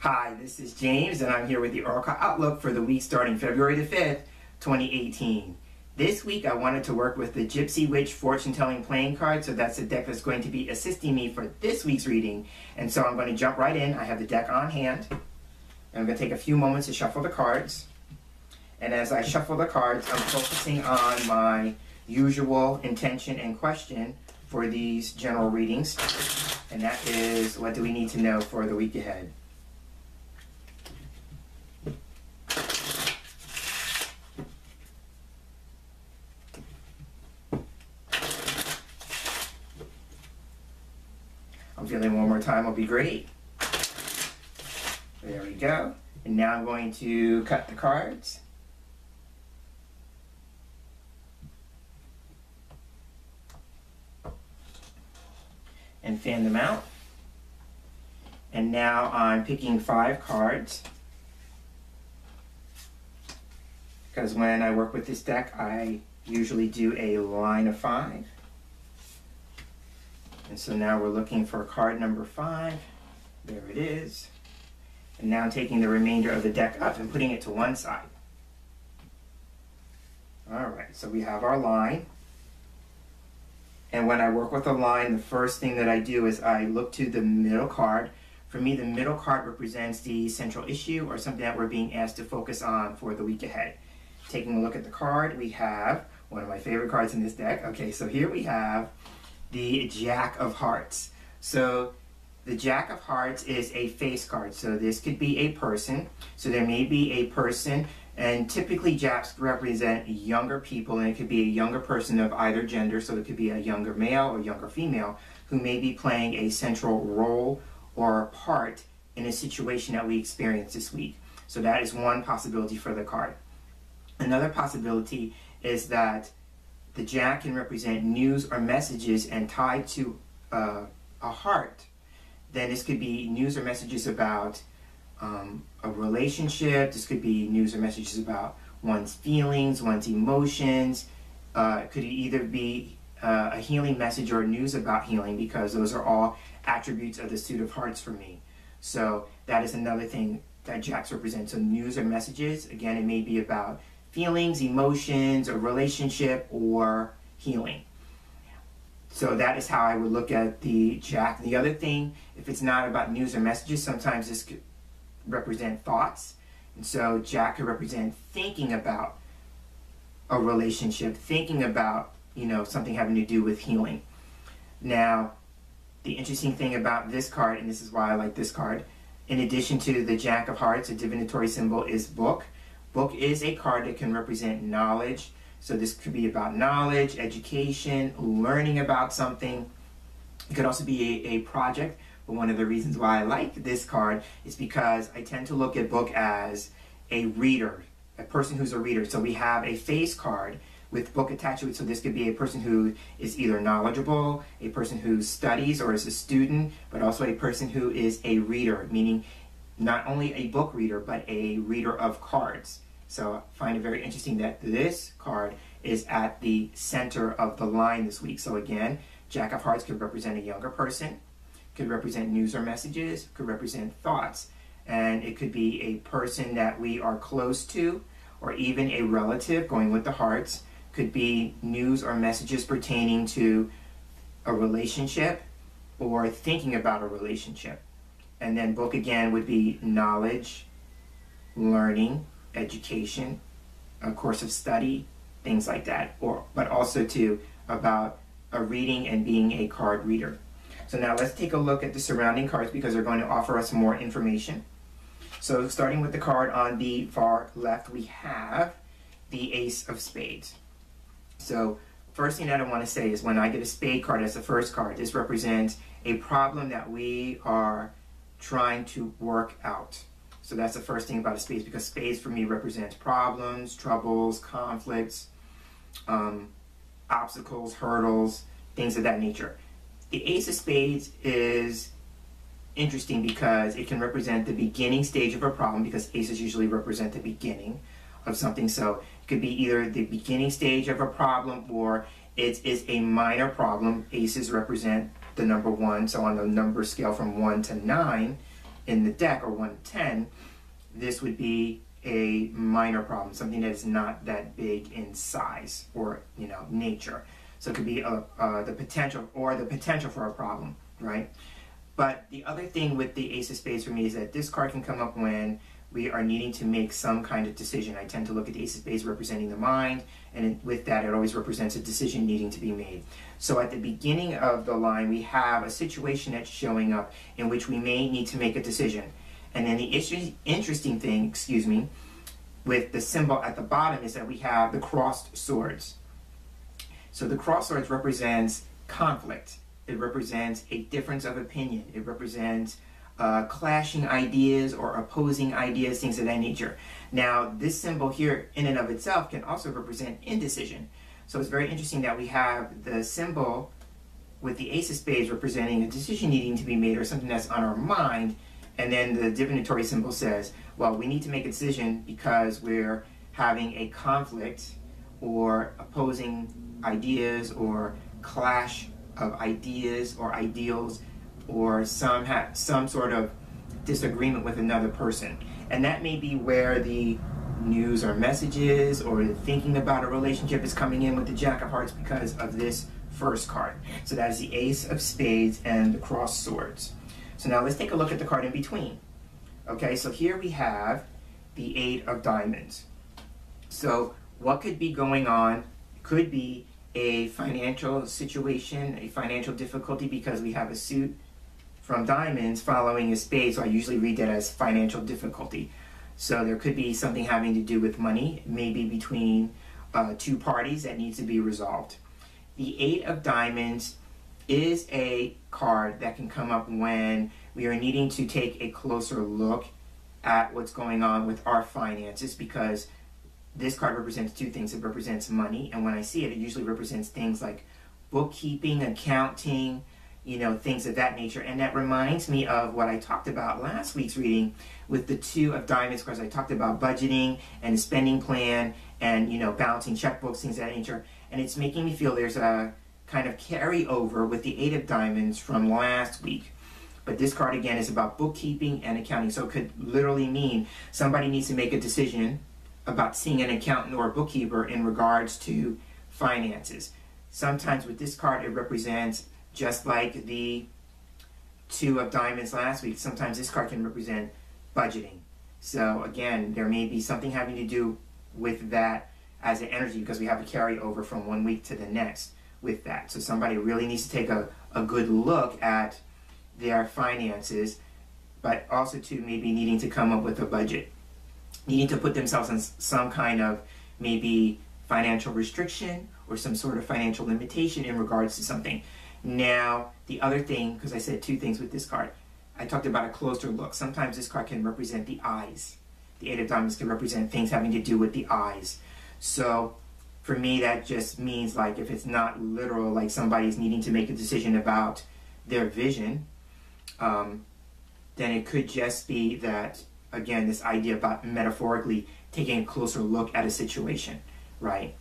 Hi, this is James, and I'm here with the Oracle Outlook for the week starting February the 5th, 2018. This week I wanted to work with the Gypsy Witch Fortune-Telling Playing Cards, so that's the deck that's going to be assisting me for this week's reading. And so I'm going to jump right in. I have the deck on hand, and I'm going to take a few moments to shuffle the cards. And as I shuffle the cards, I'm focusing on my usual intention and question for these general readings, and that is, what do we need to know for the week ahead? I'm feeling one more time will be great. There we go. And now I'm going to cut the cards. And fan them out. And now I'm picking 5 cards, because when I work with this deck I usually do a line of 5. And so now we're looking for card number 5. There it is. And now I'm taking the remainder of the deck up and putting it to one side. Alright, so we have our line. And when I work with a line, the first thing that I do is I look to the middle card. For me, the middle card represents the central issue or something that we're being asked to focus on for the week ahead. Taking a look at the card, we have one of my favorite cards in this deck. Okay, so here we have the Jack of Hearts. So the Jack of Hearts is a face card. So this could be a person. So there may be a person, and typically Jacks represent younger people, and it could be a younger person of either gender. So it could be a younger male or younger female who may be playing a central role or part in a situation that we experience this week. So that is one possibility for the card. Another possibility is that the Jack can represent news or messages, and tied to a heart, then this could be news or messages about a relationship. This could be news or messages about one's feelings, one's emotions. It could either be a healing message or news about healing, because those are all attributes of the suit of hearts for me. So that is another thing that Jacks represent. So news or messages, again, it may be about feelings, emotions, a relationship, or healing. So that is how I would look at the Jack. The other thing, if it's not about news or messages, sometimes this could represent thoughts. And so Jack could represent thinking about a relationship, thinking about, something having to do with healing. Now, the interesting thing about this card, and this is why I like this card, in addition to the Jack of Hearts, a divinatory symbol is book. Book is a card that can represent knowledge. So this could be about knowledge, education, learning about something. It could also be a project. But one of the reasons why I like this card is because I tend to look at book as a reader, a person who's a reader. So we have a face card with book attached to it. So this could be a person who is either knowledgeable, a person who studies or is a student, but also a person who is a reader, meaning not only a book reader, but a reader of cards. So I find it very interesting that this card is at the center of the line this week. So again, Jack of Hearts could represent a younger person, could represent news or messages, could represent thoughts, and it could be a person that we are close to, or even a relative. Going with the hearts could be news or messages pertaining to a relationship or thinking about a relationship. And then book again would be knowledge, learning, education, a course of study, things like that, but also too about a reading and being a card reader. So now let's take a look at the surrounding cards, because they're going to offer us more information. So starting with the card on the far left, we have the Ace of Spades. So first thing that I want to say is when I get a spade card as the first card, this represents a problem that we are trying to work out. So that's the first thing about a spades, because spades for me represents problems, troubles, conflicts, obstacles, hurdles, things of that nature. The Ace of Spades is interesting because it can represent the beginning stage of a problem, because aces usually represent the beginning of something. So it could be either the beginning stage of a problem, or it is a minor problem. Aces represent the number 1, so on the number scale from 1 to 9, in the deck, or 110, this would be a minor problem, something that is not that big in size or, you know, nature. So it could be the potential for a problem, right? But the other thing with the Ace of Spades for me is that this card can come up when we are needing to make some kind of decision. I tend to look at the Ace of Spades representing the mind, and with that it always represents a decision needing to be made. So at the beginning of the line we have a situation that's showing up in which we may need to make a decision. And then the interesting thing, excuse me, with the symbol at the bottom is that we have the crossed swords. So the crossed swords represents conflict. It represents a difference of opinion. It represents clashing ideas or opposing ideas, things of that nature. Now, this symbol here in and of itself can also represent indecision. So it's very interesting that we have the symbol with the Ace of Spades representing a decision needing to be made or something that's on our mind, and then the divinatory symbol says, well, we need to make a decision because we're having a conflict or opposing ideas or clash of ideas or ideals, or some sort of disagreement with another person. And that may be where the news or messages or the thinking about a relationship is coming in with the Jack of Hearts because of this first card. So that is the Ace of Spades and the crossed swords. So now let's take a look at the card in between. Okay, so here we have the Eight of Diamonds. So what could be going on? Could be a financial situation, a financial difficulty, because we have a suit from diamonds following a spade, so I usually read that as financial difficulty. So there could be something having to do with money, maybe between two parties that needs to be resolved. The Eight of Diamonds is a card that can come up when we are needing to take a closer look at what's going on with our finances, because this card represents two things. It represents money, and when I see it, it usually represents things like bookkeeping, accounting, you know, things of that nature. And that reminds me of what I talked about last week's reading with the Two of Diamonds cards. I talked about budgeting and a spending plan and, you know, balancing checkbooks, things of that nature. And it's making me feel there's a kind of carryover with the Eight of Diamonds from last week. But this card, again, is about bookkeeping and accounting. So it could literally mean somebody needs to make a decision about seeing an accountant or a bookkeeper in regards to finances. Sometimes with this card, it represents, just like the Two of Diamonds last week, sometimes this card can represent budgeting. So again, there may be something having to do with that as an energy, because we have a carryover from one week to the next with that. So somebody really needs to take a good look at their finances, but also to maybe needing to come up with a budget, needing to put themselves in some kind of maybe financial restriction or some sort of financial limitation in regards to something. Now, the other thing, because I said two things with this card, I talked about a closer look. Sometimes this card can represent the eyes. The Eight of Diamonds can represent things having to do with the eyes. So for me, that just means, like, if it's not literal, like somebody's needing to make a decision about their vision, then it could just be that, again, this idea about metaphorically taking a closer look at a situation, right?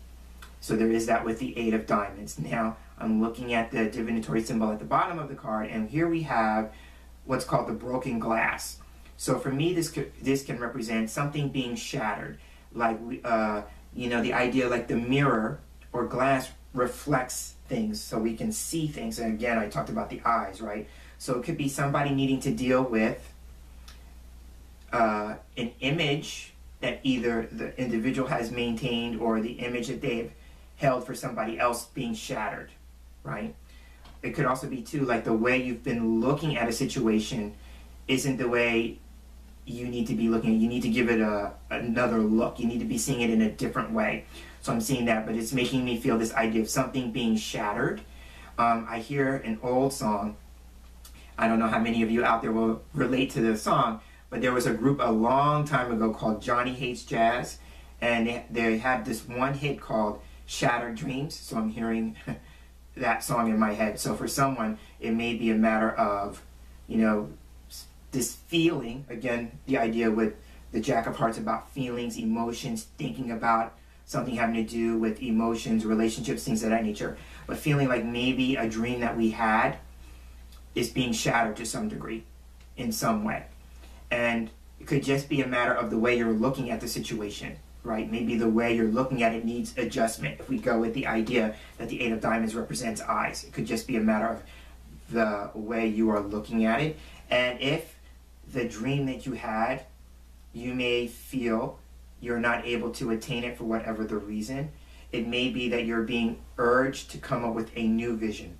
So there is that with the Eight of Diamonds. Now, I'm looking at the divinatory symbol at the bottom of the card, and here we have what's called the broken glass. So for me, this can represent something being shattered, like you know, the idea like the mirror or glass reflects things, so we can see things. And again, I talked about the eyes, right? So it could be somebody needing to deal with an image that either the individual has maintained or the image that they've held for somebody else being shattered, right? It could also be, too, like the way you've been looking at a situation isn't the way you need to be looking. You need to give it another look. You need to be seeing it in a different way. So I'm seeing that, but it's making me feel this idea of something being shattered. I hear an old song. I don't know how many of you out there will relate to the song, but there was a group a long time ago called Johnny Hates Jazz, and they had this one hit called Shattered Dreams. So I'm hearing that song in my head. So for someone, it may be a matter of, you know, this feeling, again, the idea with the Jack of Hearts about feelings, emotions, thinking about something having to do with emotions, relationships, things of that nature, but feeling like maybe a dream that we had is being shattered to some degree in some way. And it could just be a matter of the way you're looking at the situation, right? Maybe the way you're looking at it needs adjustment. If we go with the idea that the Eight of Diamonds represents eyes, it could just be a matter of the way you are looking at it. And if the dream that you had, you may feel you're not able to attain it for whatever the reason, it may be that you're being urged to come up with a new vision,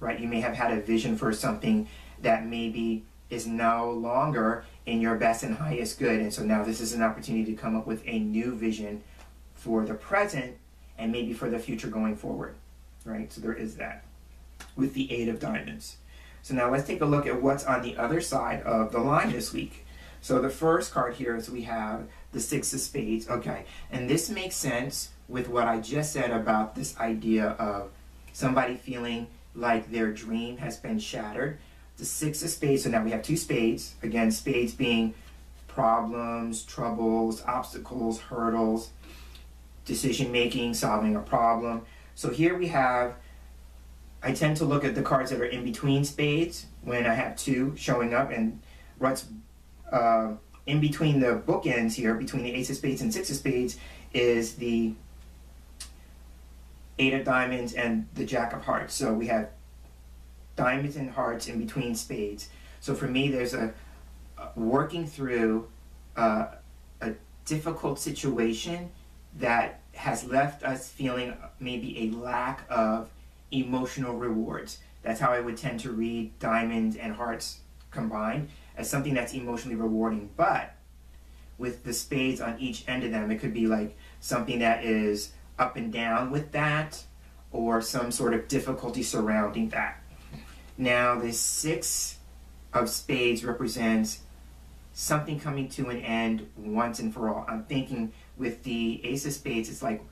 right? You may have had a vision for something that maybe is no longer in your best and highest good, and so now this is an opportunity to come up with a new vision for the present and maybe for the future going forward, right? So there is that with the Eight of Diamonds. So now let's take a look at what's on the other side of the line this week. So the first card here is we have the Six of Spades. Okay, and this makes sense with what I just said about this idea of somebody feeling like their dream has been shattered. The Six of Spades, so now we have two spades. Again, spades being problems, troubles, obstacles, hurdles, decision-making, solving a problem. So here we have, I tend to look at the cards that are in between spades when I have two showing up, and what's in between the bookends here, between the Ace of Spades and Six of Spades, is the Eight of Diamonds and the Jack of Hearts. So we have diamonds and hearts in between spades. So for me, there's a working through a difficult situation that has left us feeling maybe a lack of emotional rewards. That's how I would tend to read diamonds and hearts combined, as something that's emotionally rewarding. But with the spades on each end of them, it could be like something that is up and down with that, or some sort of difficulty surrounding that. Now, the Six of Spades represents something coming to an end once and for all. I'm thinking with the Ace of Spades, it's like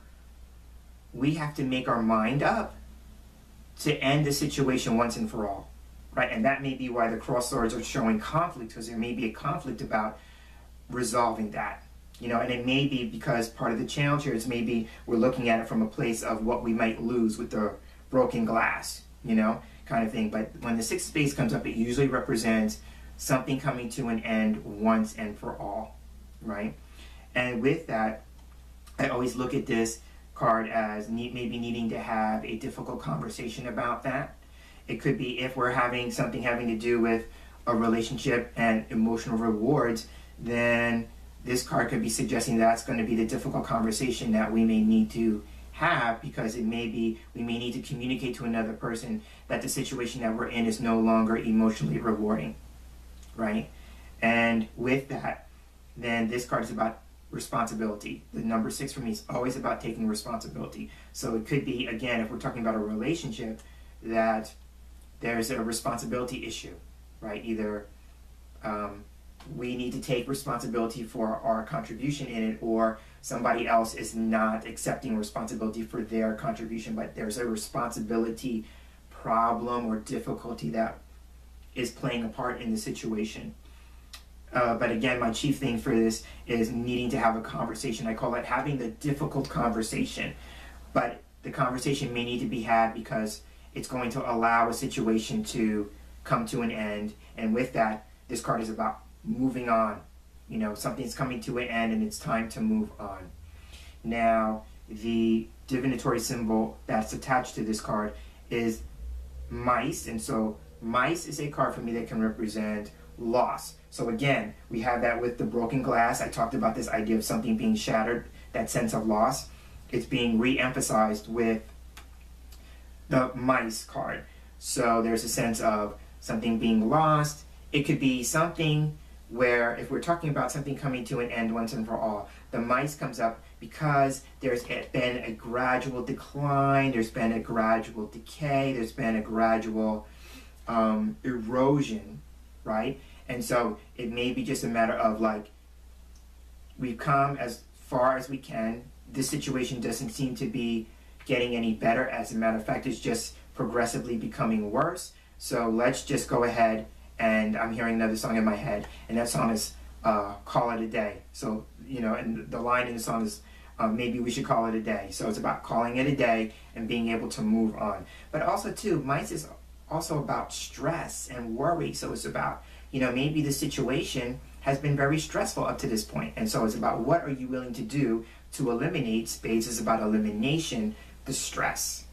we have to make our mind up to end the situation once and for all, right? And that may be why the cross swords are showing conflict, because there may be a conflict about resolving that. You know, and it may be because part of the challenge here is maybe we're looking at it from a place of what we might lose with the broken glass, you know, kind of thing. But when the Six of Spades comes up, it usually represents something coming to an end once and for all, right? And with that, I always look at this card as maybe needing to have a difficult conversation about that. It could be if we're having something having to do with a relationship and emotional rewards, then this card could be suggesting that's going to be the difficult conversation that we may need to have, because it may be we may need to communicate to another person that the situation that we're in is no longer emotionally rewarding, right? And with that, then this card is about responsibility. The number 6 for me is always about taking responsibility. So it could be, again, if we're talking about a relationship, that there's a responsibility issue, right? Either we need to take responsibility for our contribution in it, or somebody else is not accepting responsibility for their contribution, but there's a responsibility problem or difficulty that is playing a part in the situation. But again, my chief thing for this is needing to have a conversation. I call it having the difficult conversation. But the conversation may need to be had because it's going to allow a situation to come to an end. And with that, this card is about moving on. You know, something's coming to an end and it's time to move on. Now, the divinatory symbol that's attached to this card is mice. And so mice is a card for me that can represent loss. So again, we have that with the broken glass. I talked about this idea of something being shattered, that sense of loss. It's being re-emphasized with the mice card. So there's a sense of something being lost. It could be something where, if we're talking about something coming to an end once and for all, the mice comes up because there's been a gradual decline, there's been a gradual decay, there's been a gradual erosion, right? And so it may be just a matter of like, we've come as far as we can. This situation doesn't seem to be getting any better. As a matter of fact, it's just progressively becoming worse. So let's just go ahead, and I'm hearing another song in my head, and that song is Call It a Day. So, you know, and the line in the song is maybe we should call it a day. So it's about calling it a day and being able to move on. But also too, mice is also about stress and worry. So it's about maybe the situation has been very stressful up to this point. And so it's about what are you willing to do to eliminate. Spades is about elimination, the stress,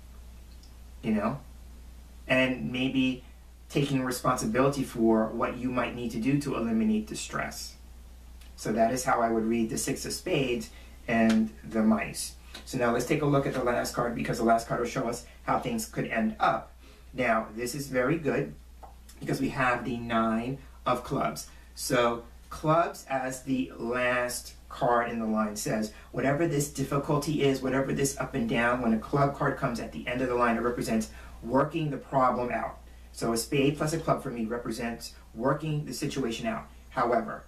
and maybe taking responsibility for what you might need to do to eliminate the stress. So that is how I would read the Six of Spades and the mice. So now let's take a look at the last card, because the last card will show us how things could end up. Now, this is very good because we have the Nine of Clubs. So clubs, as the last card in the line says, whatever this difficulty is, whatever this up and down, when a club card comes at the end of the line, it represents working the problem out. So a spade plus a club for me represents working the situation out. However,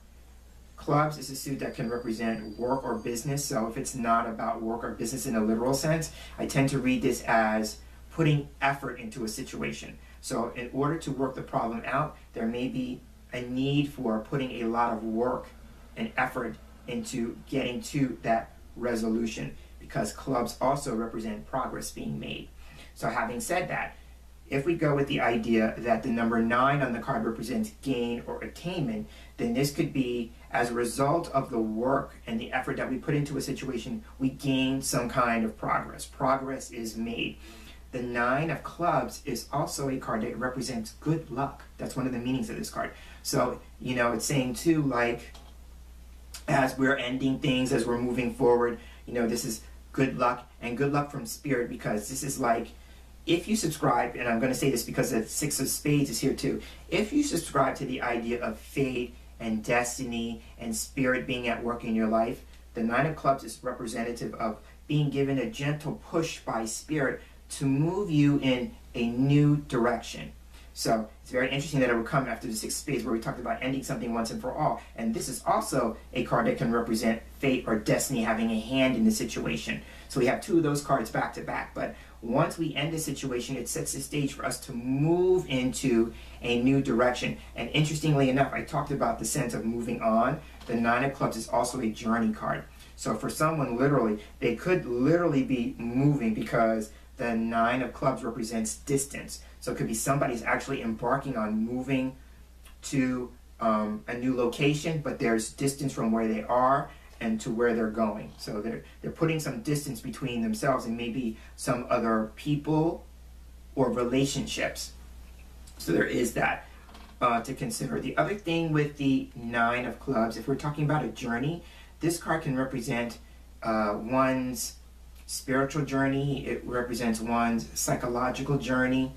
clubs is a suit that can represent work or business. So if it's not about work or business in a literal sense, I tend to read this as putting effort into a situation. So in order to work the problem out, there may be a need for putting a lot of work and effort into getting to that resolution, because clubs also represent progress being made. So having said that, if we go with the idea that the number 9 on the card represents gain or attainment, then this could be as a result of the work and the effort that we put into a situation, we gain some kind of progress. Progress is made. The 9 of Clubs is also a card that represents good luck. That's one of the meanings of this card. So, it's saying too, like, as we're ending things, as we're moving forward, this is good luck, and good luck from Spirit, because this is like, if you subscribe, and I'm going to say this because the Six of Spades is here too, if you subscribe to the idea of fate and destiny and Spirit being at work in your life, the 9 of Clubs is representative of being given a gentle push by Spirit to move you in a new direction. So it's very interesting that it would come after the Six of Spades, where we talked about ending something once and for all. And this is also a card that can represent fate or destiny having a hand in the situation. So we have 2 of those cards back to back. But once we end the situation, it sets the stage for us to move into a new direction. And interestingly enough, I talked about the sense of moving on. The 9 of Clubs is also a journey card. So for someone, literally, they could literally be moving, because the 9 of Clubs represents distance. So it could be somebody's actually embarking on moving to a new location, but there's distance from where they are and to where they're going. So they're putting some distance between themselves and maybe some other people or relationships. So there is that to consider. The other thing with the 9 of Clubs, if we're talking about a journey, this card can represent one's spiritual journey. It represents one's psychological journey.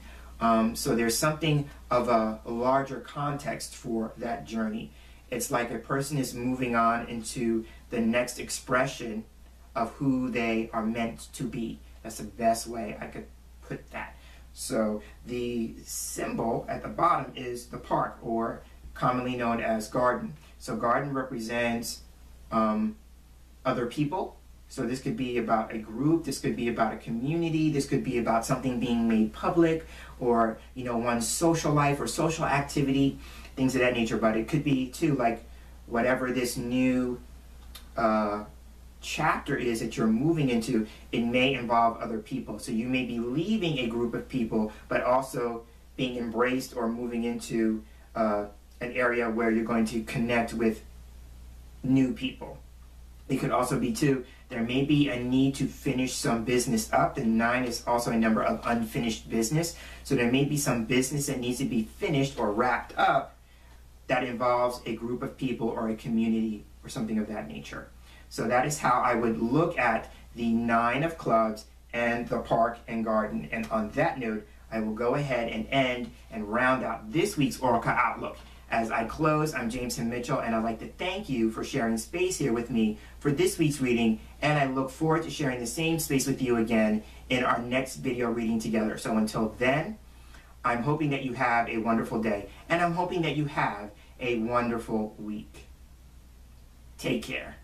So there's something of a larger context for that journey. It's like a person is moving on into the next expression of who they are meant to be. That's the best way I could put that. So the symbol at the bottom is the park, or commonly known as garden. So garden represents other people. So this could be about a group, this could be about a community, this could be about something being made public, or one's social life or social activity, things of that nature. But it could be too, like, whatever this new chapter is that you're moving into, it may involve other people. So you may be leaving a group of people, but also being embraced or moving into an area where you're going to connect with new people. It could also be too, there may be a need to finish some business up. The 9 is also a number of unfinished business. So there may be some business that needs to be finished or wrapped up that involves a group of people or a community or something of that nature. So that is how I would look at the 9 of Clubs and the park and garden. And on that note, I will go ahead and end and round out this week's Oracle Outlook. As I close, I'm James Himm Mitchell, and I'd like to thank you for sharing space here with me for this week's reading, and I look forward to sharing the same space with you again in our next video reading together. So until then, I'm hoping that you have a wonderful day, and I'm hoping that you have a wonderful week. Take care.